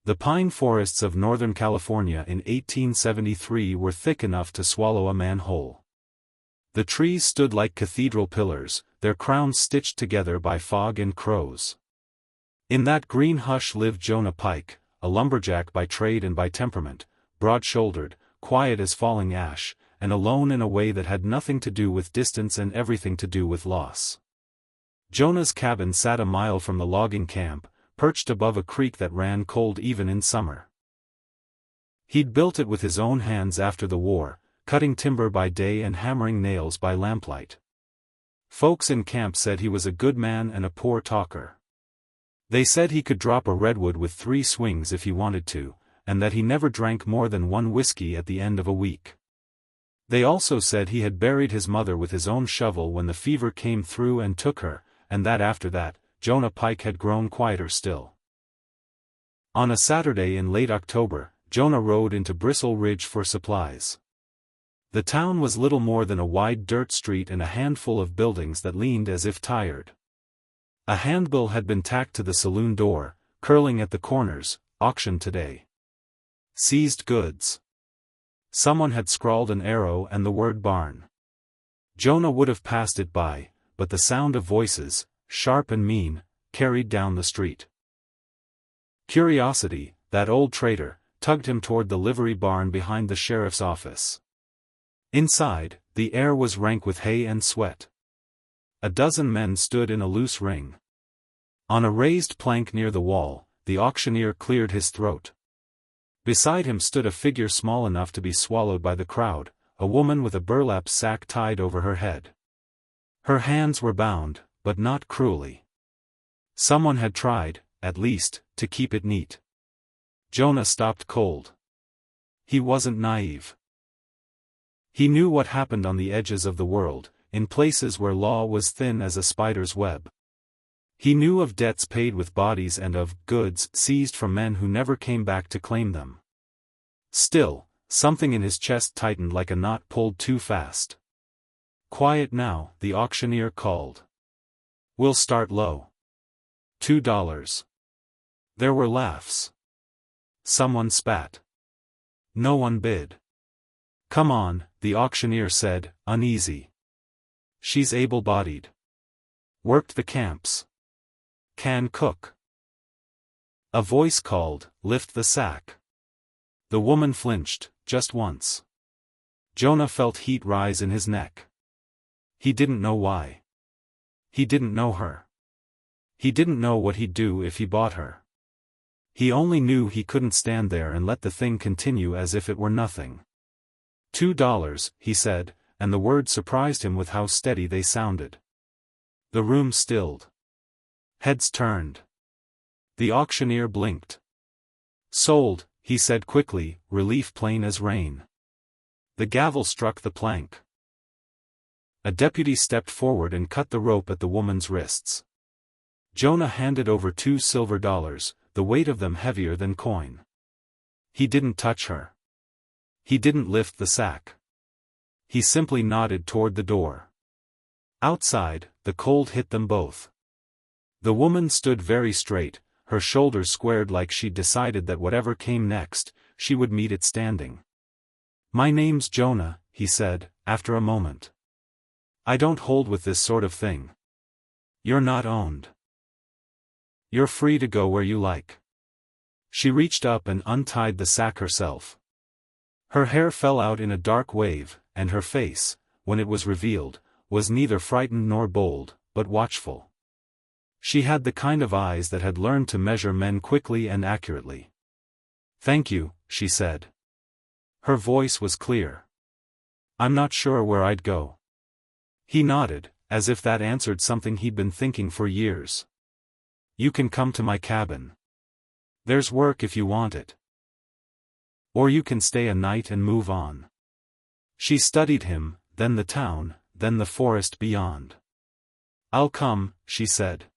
The pine forests of Northern California in 1873 were thick enough to swallow a man whole. The trees stood like cathedral pillars, their crowns stitched together by fog and crows. In that green hush lived Jonah Pike, a lumberjack by trade and by temperament, broad-shouldered, quiet as falling ash, and alone in a way that had nothing to do with distance and everything to do with loss. Jonah's cabin sat a mile from the logging camp, perched above a creek that ran cold even in summer. He'd built it with his own hands after the war, cutting timber by day and hammering nails by lamplight. Folks in camp said he was a good man and a poor talker. They said he could drop a redwood with 3 swings if he wanted to, and that he never drank more than 1 whiskey at the end of a week. They also said he had buried his mother with his own shovel when the fever came through and took her, and that after that, Jonah Pike had grown quieter still. On a Saturday in late October, Jonah rode into Bristle Ridge for supplies. The town was little more than a wide dirt street and a handful of buildings that leaned as if tired. A handbill had been tacked to the saloon door, curling at the corners, "Auction today. Seized goods." Someone had scrawled an arrow and the word barn. Jonah would have passed it by, but the sound of voices, sharp and mean, carried down the street. Curiosity, that old traitor, tugged him toward the livery barn behind the sheriff's office. Inside, the air was rank with hay and sweat. A dozen men stood in a loose ring. On a raised plank near the wall, the auctioneer cleared his throat. Beside him stood a figure small enough to be swallowed by the crowd, a woman with a burlap sack tied over her head. Her hands were bound, but not cruelly. Someone had tried, at least, to keep it neat. Jonah stopped cold. He wasn't naive. He knew what happened on the edges of the world, in places where law was thin as a spider's web. He knew of debts paid with bodies and of goods seized from men who never came back to claim them. Still, something in his chest tightened like a knot pulled too fast. "Quiet now," the auctioneer called. "We'll start low. $2. There were laughs. Someone spat. No one bid. "Come on," the auctioneer said, uneasy. "She's able-bodied. Worked the camps. Can cook." A voice called, "Lift the sack." The woman flinched, just once. Jonah felt heat rise in his neck. He didn't know why. He didn't know her. He didn't know what he'd do if he bought her. He only knew he couldn't stand there and let the thing continue as if it were nothing. $2, he said, and the words surprised him with how steady they sounded. The room stilled. Heads turned. The auctioneer blinked. "Sold," he said quickly, relief plain as rain. The gavel struck the plank. A deputy stepped forward and cut the rope at the woman's wrists. Jonah handed over $2 silver, the weight of them heavier than coin. He didn't touch her. He didn't lift the sack. He simply nodded toward the door. Outside, the cold hit them both. The woman stood very straight, her shoulders squared like she'd decided that whatever came next, she would meet it standing. "My name's Jonah," he said, after a moment. "I don't hold with this sort of thing. You're not owned. You're free to go where you like." She reached up and untied the sack herself. Her hair fell out in a dark wave, and her face, when it was revealed, was neither frightened nor bold, but watchful. She had the kind of eyes that had learned to measure men quickly and accurately. "Thank you," she said. Her voice was clear. "I'm not sure where I'd go." He nodded, as if that answered something he'd been thinking for years. "You can come to my cabin. There's work if you want it. Or you can stay a night and move on." She studied him, then the town, then the forest beyond. "I'll come," she said.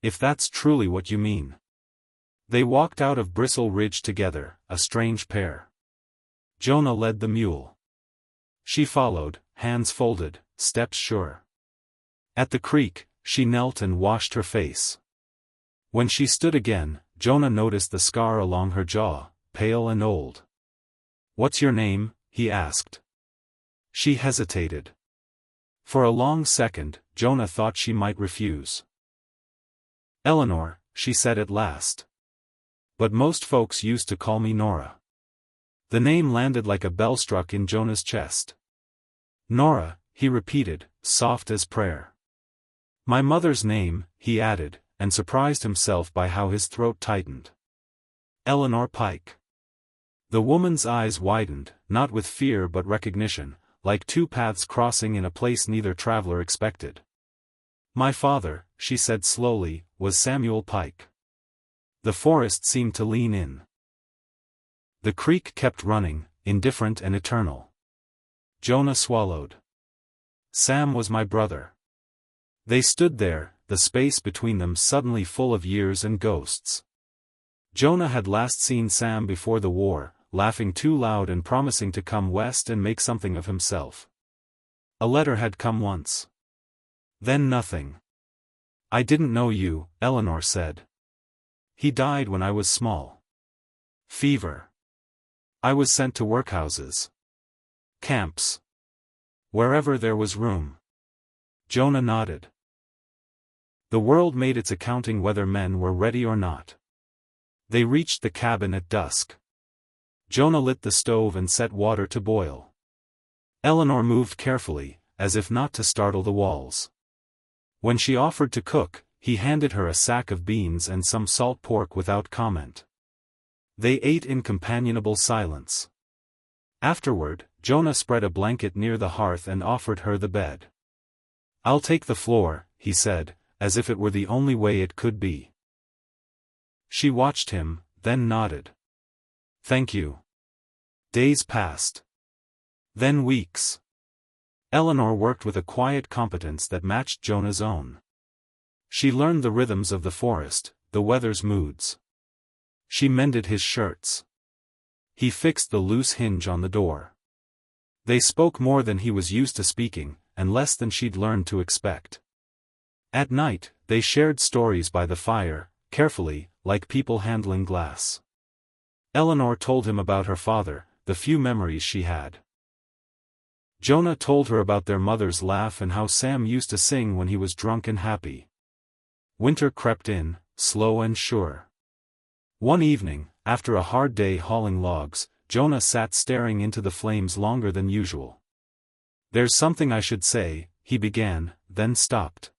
"If that's truly what you mean." They walked out of Bristle Ridge together, a strange pair. Jonah led the mule. She followed, hands folded, steps sure. At the creek, she knelt and washed her face. When she stood again, Jonah noticed the scar along her jaw, pale and old. "What's your name?" he asked. She hesitated. For a long second, Jonah thought she might refuse. "Eleanor," she said at last. "But most folks used to call me Nora." The name landed like a bell struck in Jonah's chest. "Nora," he repeated, soft as prayer. "My mother's name," he added, and surprised himself by how his throat tightened. "Eleanor Pike." The woman's eyes widened, not with fear but recognition, like two paths crossing in a place neither traveler expected. "My father," she said slowly, "was Samuel Pike." The forest seemed to lean in. The creek kept running, indifferent and eternal. Jonah swallowed. "Sam was my brother." They stood there, the space between them suddenly full of years and ghosts. Jonah had last seen Sam before the war, laughing too loud and promising to come west and make something of himself. A letter had come once. Then nothing. "I didn't know you," Eleanor said. "He died when I was small. Fever. I was sent to workhouses. Camps. Wherever there was room." Jonah nodded. The world made its accounting whether men were ready or not. They reached the cabin at dusk. Jonah lit the stove and set water to boil. Eleanor moved carefully, as if not to startle the walls. When she offered to cook, he handed her a sack of beans and some salt pork without comment. They ate in companionable silence. Afterward, Jonah spread a blanket near the hearth and offered her the bed. "I'll take the floor," he said, as if it were the only way it could be. She watched him, then nodded. "Thank you." Days passed. Then weeks. Eleanor worked with a quiet competence that matched Jonah's own. She learned the rhythms of the forest, the weather's moods. She mended his shirts. He fixed the loose hinge on the door. They spoke more than he was used to speaking, and less than she'd learned to expect. At night, they shared stories by the fire, carefully, like people handling glass. Eleanor told him about her father, the few memories she had. Jonah told her about their mother's laugh and how Sam used to sing when he was drunk and happy. Winter crept in, slow and sure. One evening, after a hard day hauling logs, Jonah sat staring into the flames longer than usual. "There's something I should say," he began, then stopped.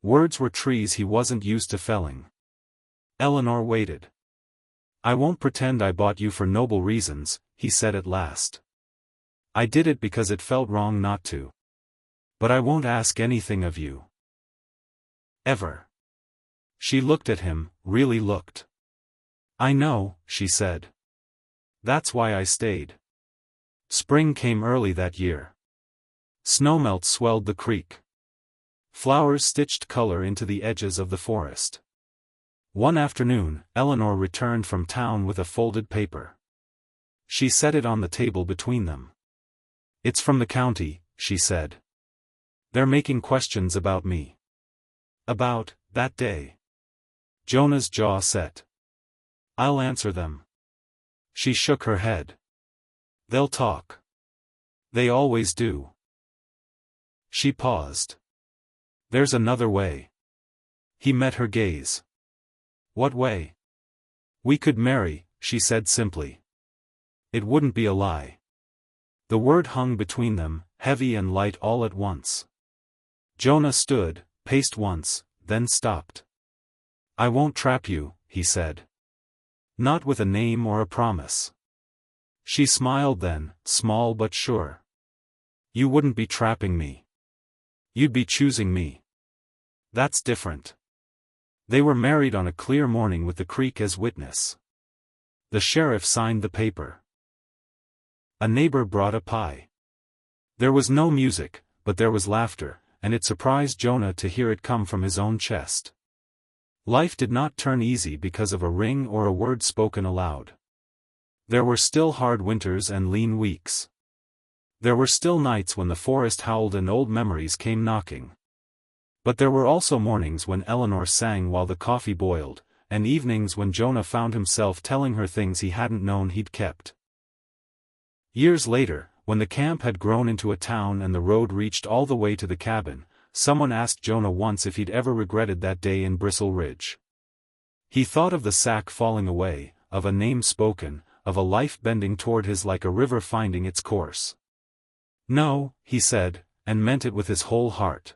Words were trees he wasn't used to felling. Eleanor waited. "I won't pretend I bought you for noble reasons," he said at last. "I did it because it felt wrong not to. But I won't ask anything of you. Ever." She looked at him, really looked. "I know," she said. "That's why I stayed." Spring came early that year. Snowmelt swelled the creek. Flowers stitched color into the edges of the forest. One afternoon, Eleanor returned from town with a folded paper. She set it on the table between them. "It's from the county," she said. "They're making questions about me." "About that day?" Jonah's jaw set. "I'll answer them." She shook her head. "They'll talk. They always do." She paused. "There's another way." He met her gaze. "What way?" "We could marry," she said simply. It wouldn't be a lie. The word hung between them, heavy and light all at once. Jonah stood, paced once, then stopped. "I won't trap you," he said. "Not with a name or a promise." She smiled then, small but sure. "You wouldn't be trapping me. You'd be choosing me. That's different." They were married on a clear morning with the creek as witness. The sheriff signed the paper. A neighbor brought a pie. There was no music, but there was laughter, and it surprised Jonah to hear it come from his own chest. Life did not turn easy because of a ring or a word spoken aloud. There were still hard winters and lean weeks. There were still nights when the forest howled and old memories came knocking. But there were also mornings when Eleanor sang while the coffee boiled, and evenings when Jonah found himself telling her things he hadn't known he'd kept. Years later, when the camp had grown into a town and the road reached all the way to the cabin, someone asked Jonah once if he'd ever regretted that day in Bristle Ridge. He thought of the sack falling away, of a name spoken, of a life bending toward his like a river finding its course. No, he said, and meant it with his whole heart.